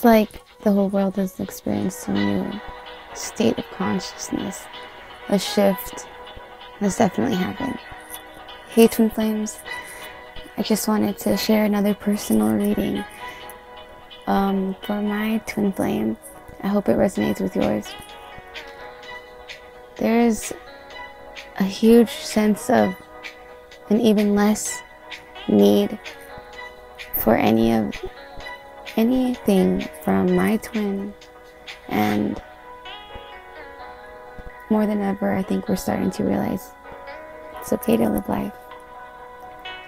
It's like the whole world has experienced a new state of consciousness. A shift has definitely happened. Hey Twin Flames, I just wanted to share another personal reading for my Twin Flame. I hope it resonates with yours. There's a huge sense of an even less need for anything from my twin, and more than ever, I think we're starting to realize it's okay to live life.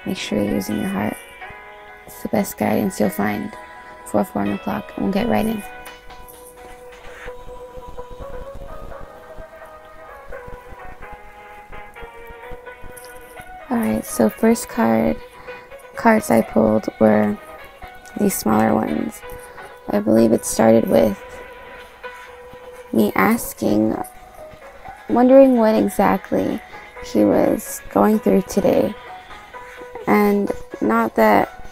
Make sure you're using your heart. It's the best guidance you'll find for 4 o'clock, and we'll get right in. Alright, so first cards I pulled were these smaller ones. I believe it started with me wondering what exactly he was going through today. And not that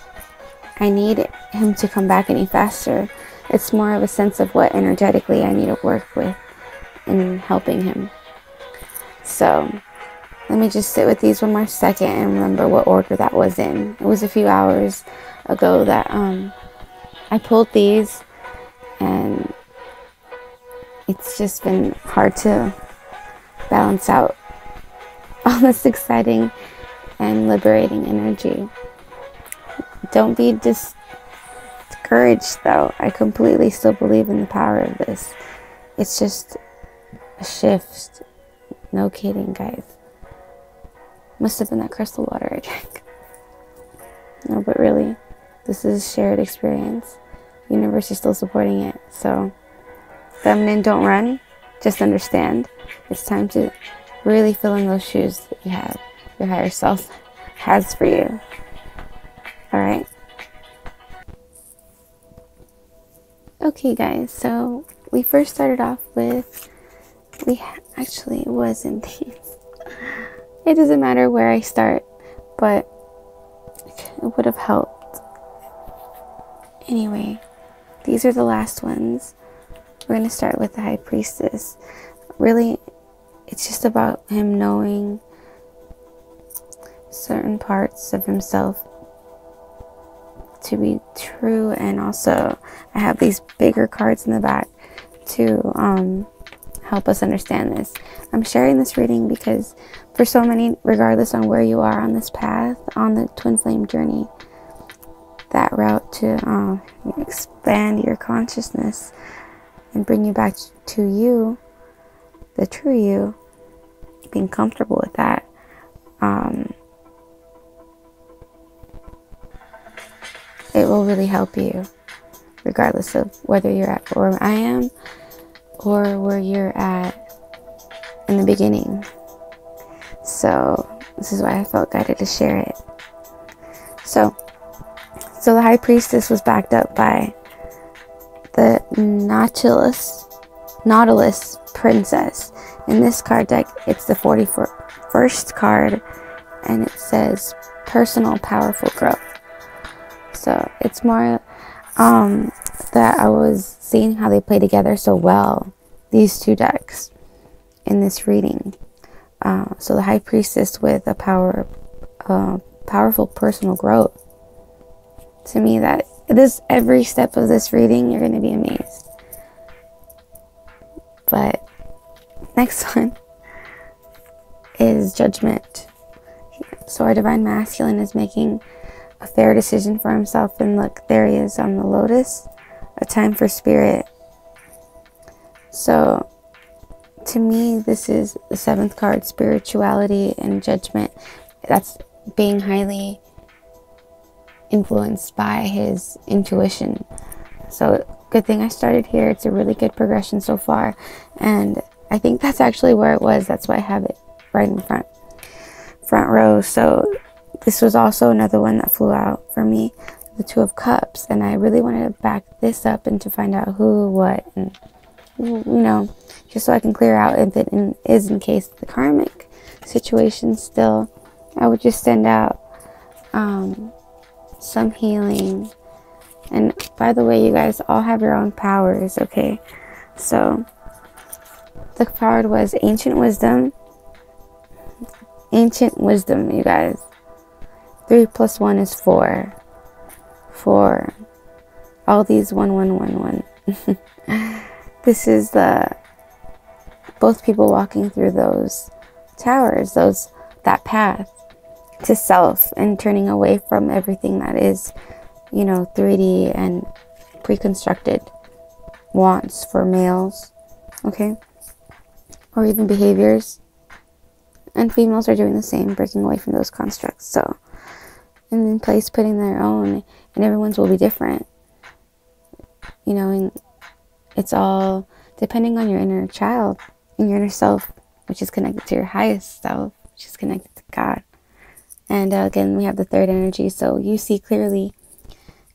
I need him to come back any faster. It's more of a sense of what energetically I need to work with in helping him. So let me just sit with these one more second and remember what order that was in. It was a few hours ago that I pulled these, and it's just been hard to balance out all this exciting and liberating energy. Don't be discouraged though. I completely still believe in the power of this. It's just a shift. No kidding, guys. Must have been that crystal water I drank. No, but really, this is shared experience. Universe is still supporting it. So, feminine, don't run. Just understand. It's time to really fill in those shoes that you have. Your higher self has for you. Alright? Okay, guys. So, we first started off with... Actually, it wasn't these. It doesn't matter where I start, but it would have helped. Anyway, these are the last ones. We're going to start with the High Priestess. Really, it's just about him knowing certain parts of himself to be true, and also I have these bigger cards in the back to help us understand this. I'm sharing this reading because for so many, regardless on where you are on this path, on the twin flame journey, that route to expand your consciousness and bring you back to you, the true you, being comfortable with that, it will really help you, regardless of whether you're at where I am or where you're at in the beginning. So this is why I felt guided to share it. So the High Priestess was backed up by the Nautilus Princess. In this card deck, it's the 41st card, and it says personal powerful growth. So it's more that I was seeing how they play together so well, these two decks, in this reading. So the High Priestess with a powerful personal growth. To me, that every step of this reading, you're going to be amazed. But next one is Judgment. So our Divine Masculine is making a fair decision for himself, and look, there he is on the Lotus, a time for Spirit. So to me, this is the 7th card, spirituality and judgment. That's being highly influenced by his intuition. So good thing I started here. It's a really good progression so far, and I think that's actually where it was. That's why I have it right in front row. So this was also another one that flew out for me, the Two of Cups, and I really wanted to back this up and to find out who, what, and just so I can clear out if it is in case the karmic situation still. I would just send out some healing And by the way, you guys all have your own powers, okay? So the card was Ancient Wisdom. Ancient Wisdom, you guys. 3 + 1 is 4. 4. All these 1, 1, 1, 1. This is both people walking through those towers, that path to self, and turning away from everything that is, 3D and pre-constructed wants for males, okay? Or even behaviors. And females are doing the same, breaking away from those constructs. So, and in place putting their own, and everyone's will be different. And it's all depending on your inner child and your inner self, which is connected to your highest self, which is connected to God. And again, we have the third energy, so you see clearly,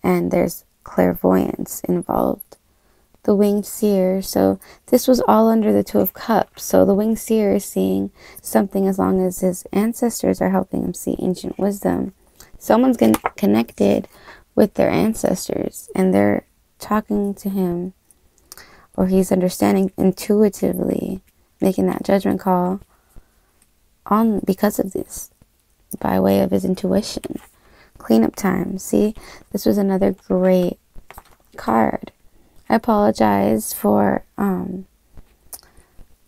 and there's clairvoyance involved. The winged seer, so this was all under the 2 of Cups. So the winged seer is seeing something as long as his ancestors are helping him see ancient wisdom. Someone's connected with their ancestors, and they're talking to him, or he's understanding intuitively, making that judgment call on because of this, by way of his intuition. Cleanup time. See, this was another great card. I apologize for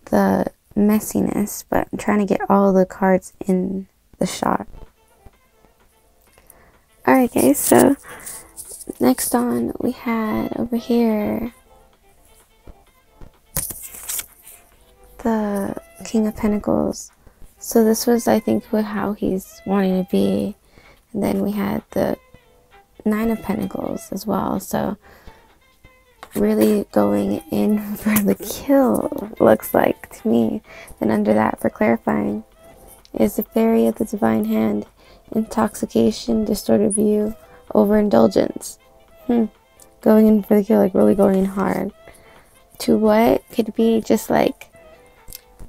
the messiness, but I'm trying to get all the cards in the shot. Alright guys, so next on we had over here the King of Pentacles. So this was, I think, how he's wanting to be. And then we had the 9 of Pentacles as well. So really going in for the kill, looks like to me. Then under that, for clarifying, is the Fairy of the Divine Hand. Intoxication, distorted view, overindulgence. Going in for the kill, like really going in hard. To what could be just like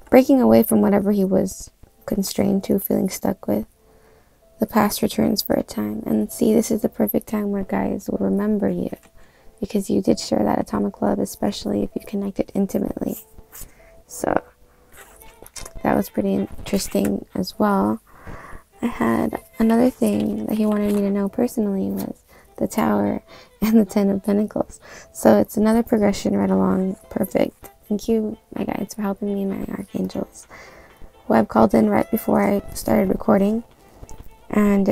breaking away from whatever he was constrained to, feeling stuck with. The past returns for a time. And see, this is the perfect time where guys will remember you, because you did share that atomic love, especially if you connected intimately. So that was pretty interesting as well. I had another thing that he wanted me to know personally was the Tower and the 10 of Pentacles. So it's another progression right along. Perfect. Thank you, my guides, for helping me and my archangels, who I've called in right before I started recording. And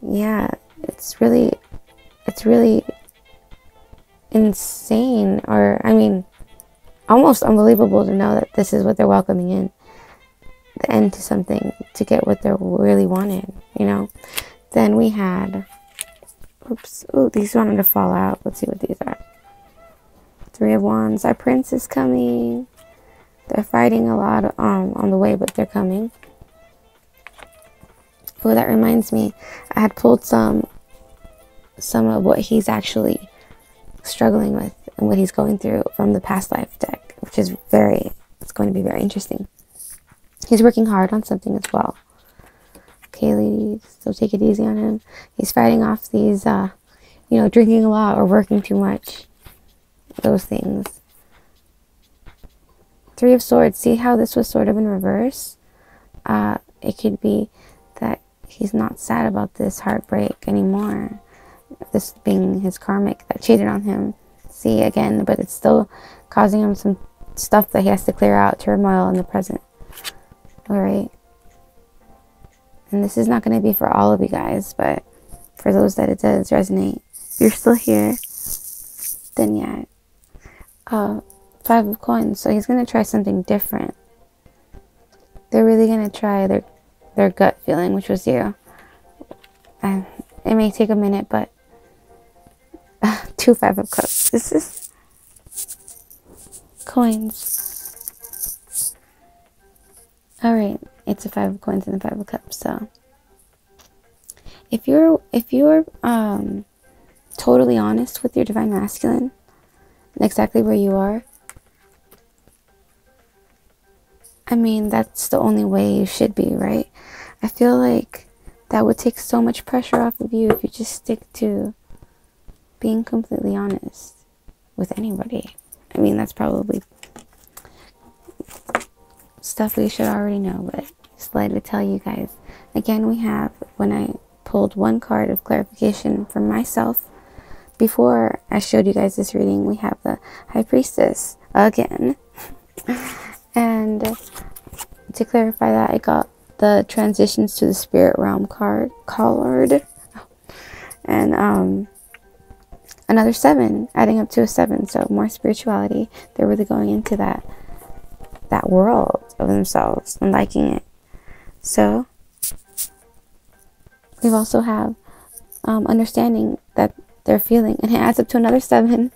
yeah, it's really insane, or I mean almost unbelievable to know that this is what they're welcoming in, the end to something, to get what they really wanted, Then we had, these wanted to fall out. Let's see what these are. 3 of Wands. Our prince is coming. They're fighting a lot on the way, but they're coming. Oh, that reminds me, I had pulled some of what he's actually struggling with and what he's going through from the past life deck, which is it's going to be very interesting. He's working hard on something as well. Okay, ladies, so take it easy on him. He's fighting off these, drinking a lot or working too much. Those things. 3 of Swords. See how this was sort of in reverse? It could be that he's not sad about this heartbreak anymore. This being his karmic that cheated on him. See, again, but it's still causing him some stuff that he has to clear out, turmoil in the present. Alright. And this is not going to be for all of you guys, but for those that it does resonate, if you're still here, then yeah. 5 of Coins. So he's going to try something different. They're really going to try their gut feeling, which was you. And it may take a minute, but 2 5 of Cups. This is coins. Alright, it's a 5 of Coins and a 5 of Cups. So if you're totally honest with your Divine Masculine, exactly where you are, I mean, that's the only way you should be, right? I feel like that would take so much pressure off of you if you just stick to being completely honest with anybody. I mean, that's probably stuff we should already know, but just like to tell you guys. Again, we have, when I pulled one card of clarification for myself, before I showed you guys this reading, we have the High Priestess again. And to clarify that, I got the Transitions to the Spirit Realm card. And another 7, adding up to a 7, so more spirituality. They're really going into that world of themselves and liking it. So we also have understanding that they're feeling, and it adds up to another 7.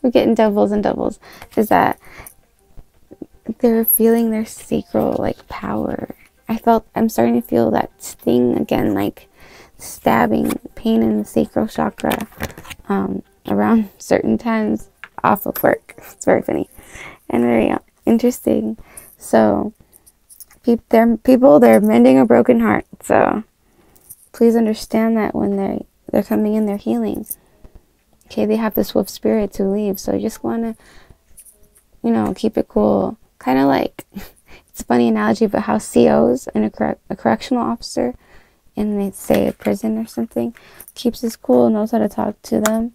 We're getting doubles and doubles. Is that they're feeling their sacral like power. I'm starting to feel that sting again, like stabbing pain in the sacral chakra around certain times off of work. It's very funny and very interesting. So they're mending a broken heart. So please understand that when they're coming in, they're healing. Okay, they have the swift spirit to leave. So you just want to, keep it cool. Kind of like, it's a funny analogy, but how COs and a correctional officer in, they say, a prison or something, keeps us cool, knows how to talk to them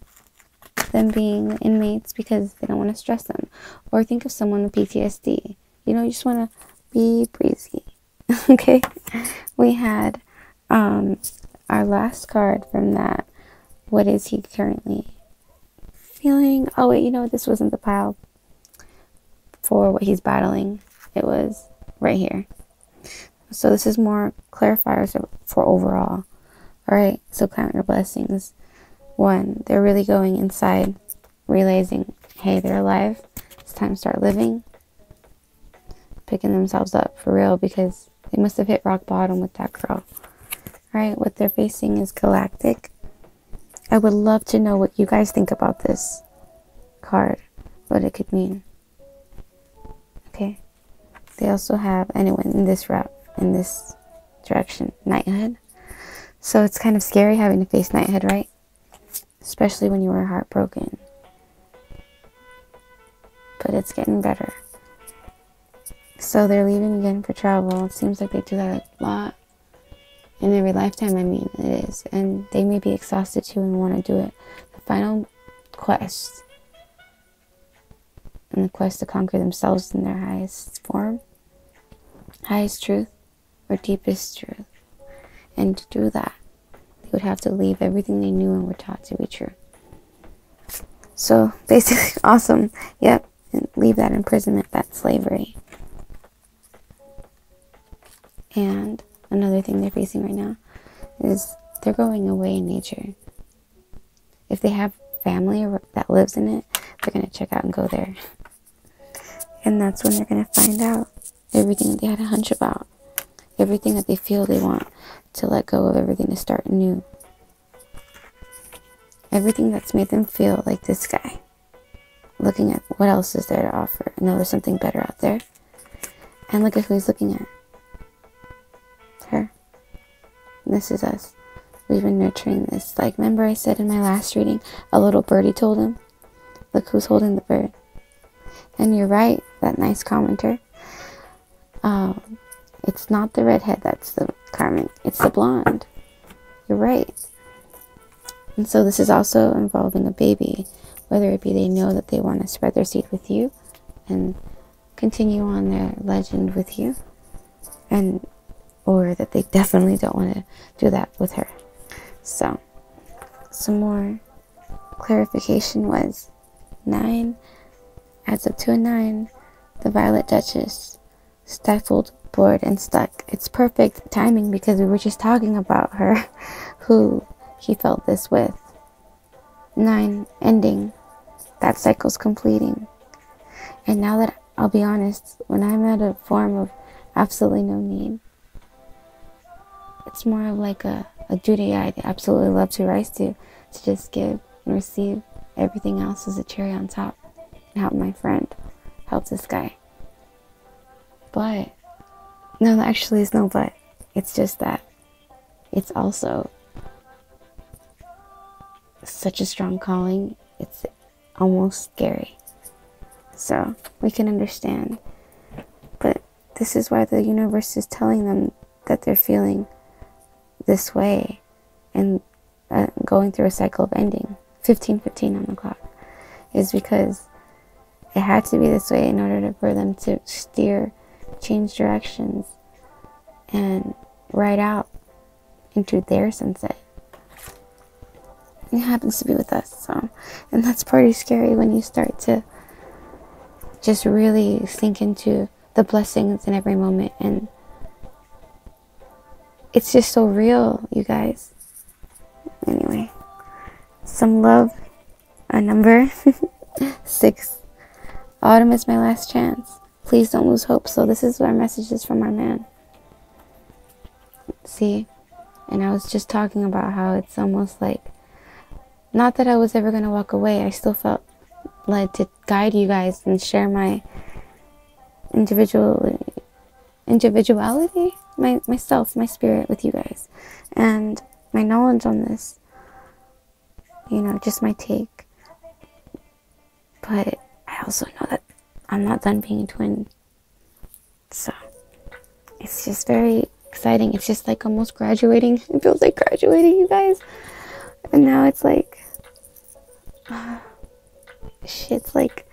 being inmates, because they don't want to stress them. Or think of someone with PTSD. You just want to be breezy. Okay, we had our last card from that. What is he currently feeling? Oh wait, this wasn't the pile for what he's battling. It was right here. So this is more clarifiers for overall. Alright, so count your blessings. 1, they're really going inside, realizing, hey, they're alive. It's time to start living. Picking themselves up for real, because they must have hit rock bottom with that girl. Alright, what they're facing is galactic. I would love to know what you guys think about this card, what it could mean. Okay. They also have, anyway, in this direction, knighthood. So it's kind of scary having to face knighthood, right? Especially when you were heartbroken. But it's getting better. So they're leaving again for travel. It seems like they do that a lot. In every lifetime, I mean, it is. And they may be exhausted too and want to do it. The final quest. And the quest to conquer themselves in their highest form. Highest truth or deepest truth. And to do that, they would have to leave everything they knew and were taught to be true. So basically, awesome. Yep. And leave that imprisonment, that slavery. And another thing they're facing right now is they're going away in nature. If they have family that lives in it, they're going to check out and go there. And that's when they're going to find out everything that they had a hunch about. Everything that they feel they want to let go of, everything to start anew. Everything that's made them feel like this guy. Looking at what else is there to offer. And know there's something better out there. And look at who he's looking at. Her. And this is us. We've been nurturing this. Like, remember I said in my last reading, a little birdie told him, look who's holding the bird. And you're right, that nice commenter. It's not the redhead that's the Carmen. It's the blonde. You're right. And so this is also involving a baby. Whether it be they know that they want to spread their seed with you and continue on their legend with you. Or that they definitely don't want to do that with her. So, some more clarification was 9 adds up to a 9. The Violet Duchess, stifled, bored, and stuck. It's perfect timing because we were just talking about her, who he felt this with. 9, ending. That cycle's completing. And now that, I'll be honest, when I'm at a form of absolutely no need, it's more of like a duty I'd absolutely love to rise to just give and receive. Everything else is a cherry on top. And help my friend. Help this guy. But, no, there actually is no but. It's just that it's also such a strong calling. It's almost scary. So we can understand. But this is why the universe is telling them that they're feeling this way and going through a cycle of ending. 15:15 on the clock is because it had to be this way in order for them to steer, change directions, and ride out into their sunset. It happens to be with us, so, and that's pretty scary when you start to just really sink into the blessings in every moment, and it's just so real, you guys. Anyway, some love, a number 6. Autumn is my last chance. Please don't lose hope. So this is our messages from our man. See, and I was just talking about how it's almost like, not that I was ever going to walk away. I still felt led to guide you guys and share my individuality, myself, my spirit with you guys, and my knowledge on this. You know, just my take. But I also know that I'm not done being a twin. So it's just very exciting. It's just like almost graduating. It feels like graduating, you guys. And now it's like, shit's like,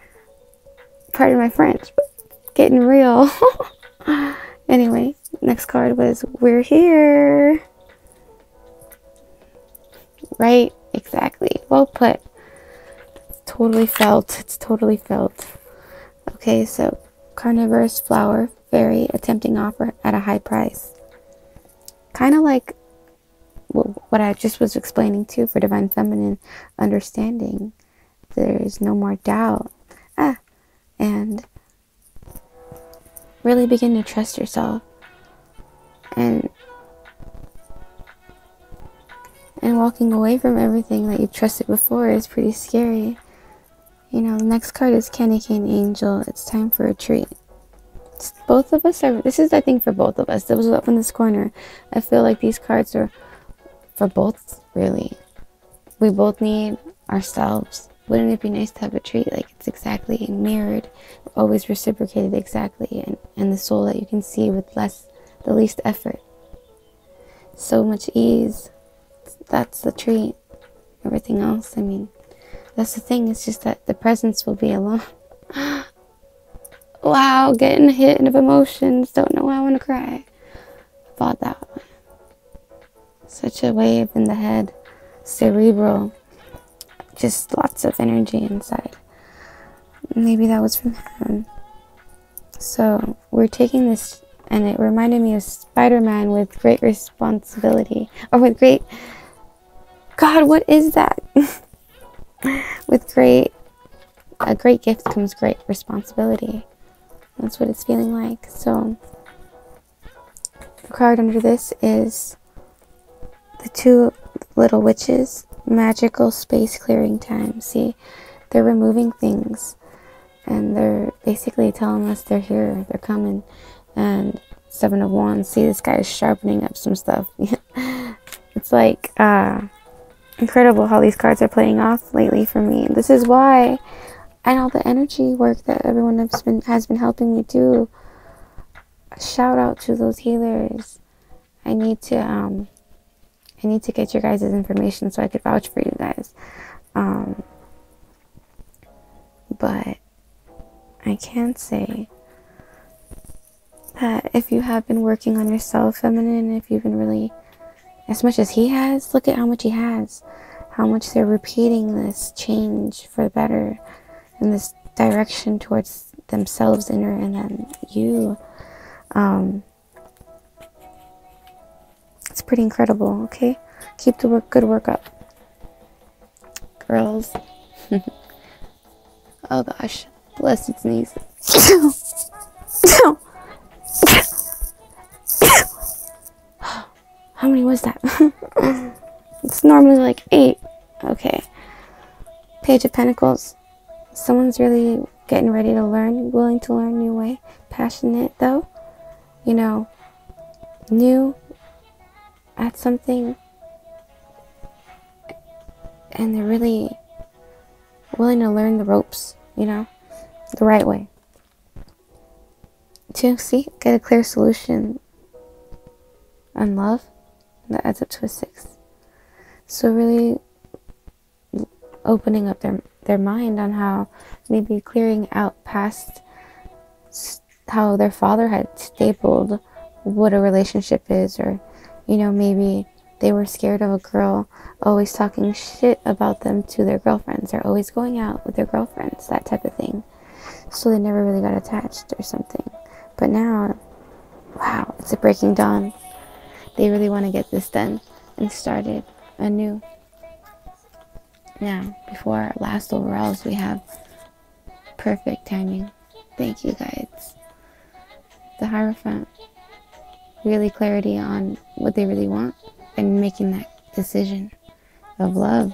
pardon my French, but getting real. Anyway, next card was, we're here. Right? Exactly. Well put. It's totally felt. It's totally felt. Okay, so carnivorous flower, fairy, attempting offer at a high price. Kind of like what I just was explaining too for divine feminine understanding. There's no more doubt. And really begin to trust yourself. And walking away from everything that you trusted before is pretty scary. You know, the next card is Candy Cane Angel. It's time for a treat. Both of us are, this is, I think, for both of us. Those up in this corner, I feel like these cards are for both, really. We both need ourselves. Wouldn't it be nice to have a treat? Like, it's exactly mirrored, always reciprocated exactly, and the soul that you can see with the least effort. So much ease. That's the treat. Everything else, I mean, that's the thing. It's just that the presence will be alone. Wow, getting hit of emotions. Don't know why I want to cry. Thought that one. Such a wave in the head. Cerebral. Just lots of energy inside. Maybe that was from him. So we're taking this, and it reminded me of Spider-Man with great responsibility. Or with great... God, what is that? With a great gift comes great responsibility. That's what it's feeling like. So the card under this is the 2 little witches. Magical space clearing time. See, they're removing things, and they're basically telling us they're here, they're coming. And 7 of Wands. See, this guy is sharpening up some stuff. It's like incredible how these cards are playing off lately for me. And this is why, and all the energy work that everyone has been helping me do. Shout out to those healers. I need to get your guys' information so I could vouch for you guys. But I can say that if you have been working on yourself, feminine, if you've been really, as much as he has, look at how much he has. How much they're repeating this change for the better in this direction towards themselves, inner, and then you. It's pretty incredible, okay? Keep the good work up. Girls. Oh gosh. Bless its knees. How many was that? It's normally like 8. Okay. Page of Pentacles. Someone's really getting ready to learn, willing to learn a new way. Passionate though. You know, new at something and they're really willing to learn the ropes, you know, the right way. To get a clear solution on love, that adds up to a 6. So really opening up their mind on how maybe clearing out past how their father had stapled what a relationship is, or, you know, maybe they were scared of a girl always talking shit about them to their girlfriends, or always going out with their girlfriends, that type of thing. So they never really got attached or something. But now, wow, it's a breaking dawn. They really want to get this done and started anew. Now, before our last overalls, we have perfect timing. Thank you, guys. The Hierophant, really clarity on what they really want and making that decision of love,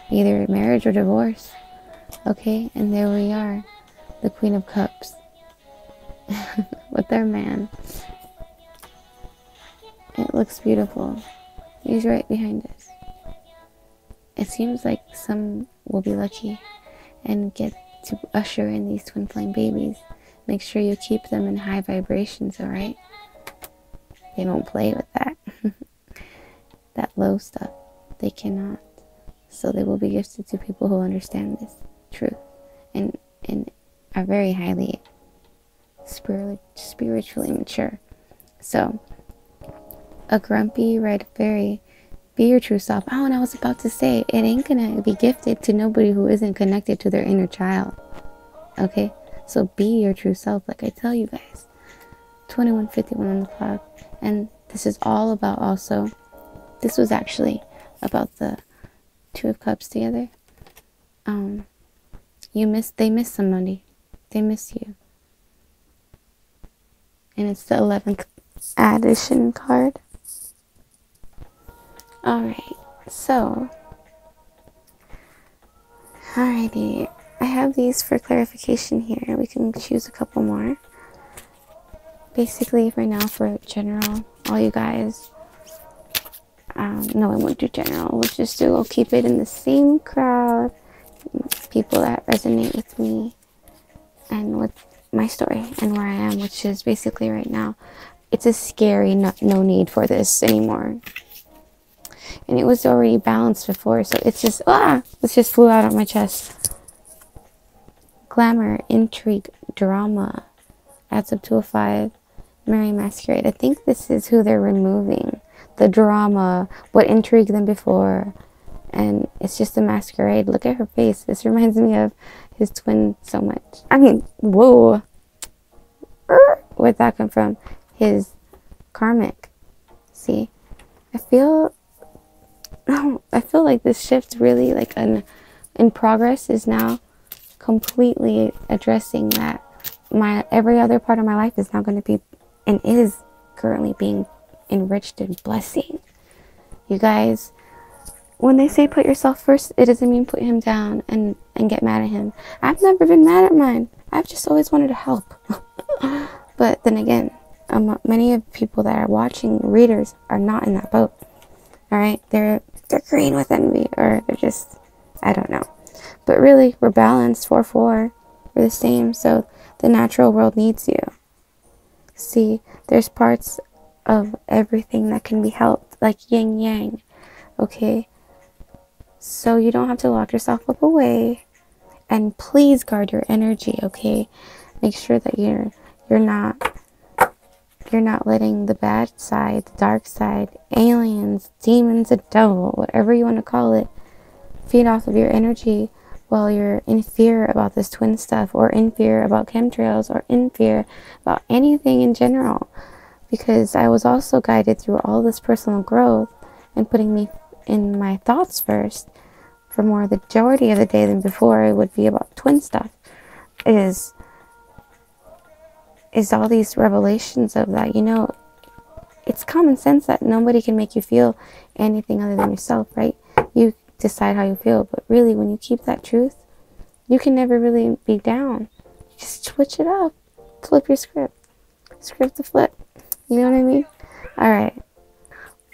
either marriage or divorce. Okay, and there we are, the Queen of Cups with their man. It looks beautiful. He's right behind us. It seems like some will be lucky and get to usher in these twin flame babies. Make sure you keep them in high vibrations, alright? They don't play with that. That low stuff. They cannot. So they will be gifted to people who understand this truth and are very highly spiritually mature. So, a grumpy red fairy, be your true self. Oh, and I was about to say, it ain't gonna be gifted to nobody who isn't connected to their inner child. Okay? So be your true self, like I tell you guys. 2151 on the clock. And this is all about also, this was actually about the Two of Cups together. They miss somebody. They miss you. And it's the 11th addition card. Alright, so, alrighty, I have these for clarification here. We can choose a couple more. Basically, for now, for general, all you guys, no, I won't do general. We'll keep it in the same crowd, people that resonate with me and with my story and where I am, which is basically right now, it's a scary no need for this anymore. And it was already balanced before, so it's just, it just flew out of my chest. Glamour, intrigue, drama, adds up to a 5. Merry Masquerade. I think this is who they're removing. The drama, what intrigued them before. And it's just a masquerade. Look at her face. This reminds me of his twin so much. I mean, whoa. Where'd that come from? His karmic. See? I feel like this shift really, like in progress, is now completely addressing that every other part of my life is now going to be and is currently being enriched in blessing. You guys, when they say put yourself first, it doesn't mean put him down and get mad at him. I've never been mad at mine. I've just always wanted to help. But then again, many of the people that are watching, readers, are not in that boat. Alright, they're green with envy, or they're just, I don't know. But really, we're balanced, 4-4. We're the same, so the natural world needs you. See, there's parts of everything that can be helped, like yin yang, okay? So you don't have to lock yourself up away, and please guard your energy, okay? Make sure that you're not letting the bad side, the dark side, aliens, demons, the devil, whatever you want to call it, feed off of your energy while you're in fear about this twin stuff, or in fear about chemtrails, or in fear about anything in general. Because I was also guided through all this personal growth and putting me in my thoughts first for more the majority of the day than before. It would be about twin stuff. Is all these revelations of that, you know, it's common sense that nobody can make you feel anything other than yourself, right? You decide how you feel, but really, when you keep that truth, you can never really be down. Just switch it up. Flip your script. Script to flip. You know what I mean? Alright.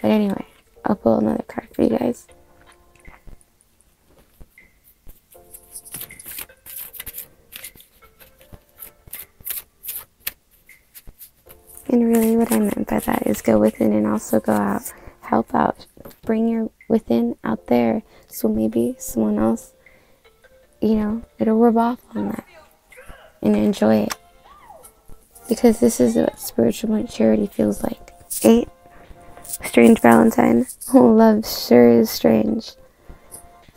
But anyway, I'll pull another card for you guys. And really what I meant by that is go within and also go out. Help out. Bring your within out there. So maybe someone else, it'll rub off on that. And enjoy it. Because this is what spiritual maturity feels like. 8. Strange Valentine. Oh, love sure is strange.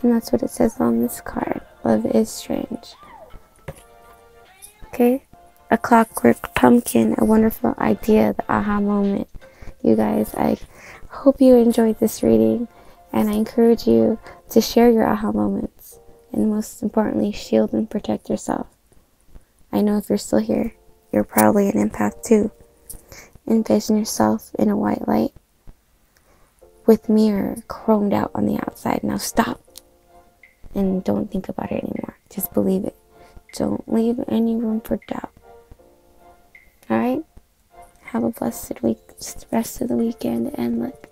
And that's what it says on this card. Love is strange. Okay? A clockwork pumpkin, a wonderful idea, the aha moment. You guys, I hope you enjoyed this reading, and I encourage you to share your aha moments, and most importantly, shield and protect yourself. I know if you're still here, you're probably an empath too. Envision yourself in a white light with mirror chromed out on the outside. Now stop and don't think about it anymore. Just believe it. Don't leave any room for doubt. Alright? Have a blessed week, rest of the weekend, and look,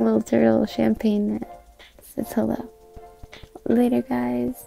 little turtle champagne that says hello. Later, guys.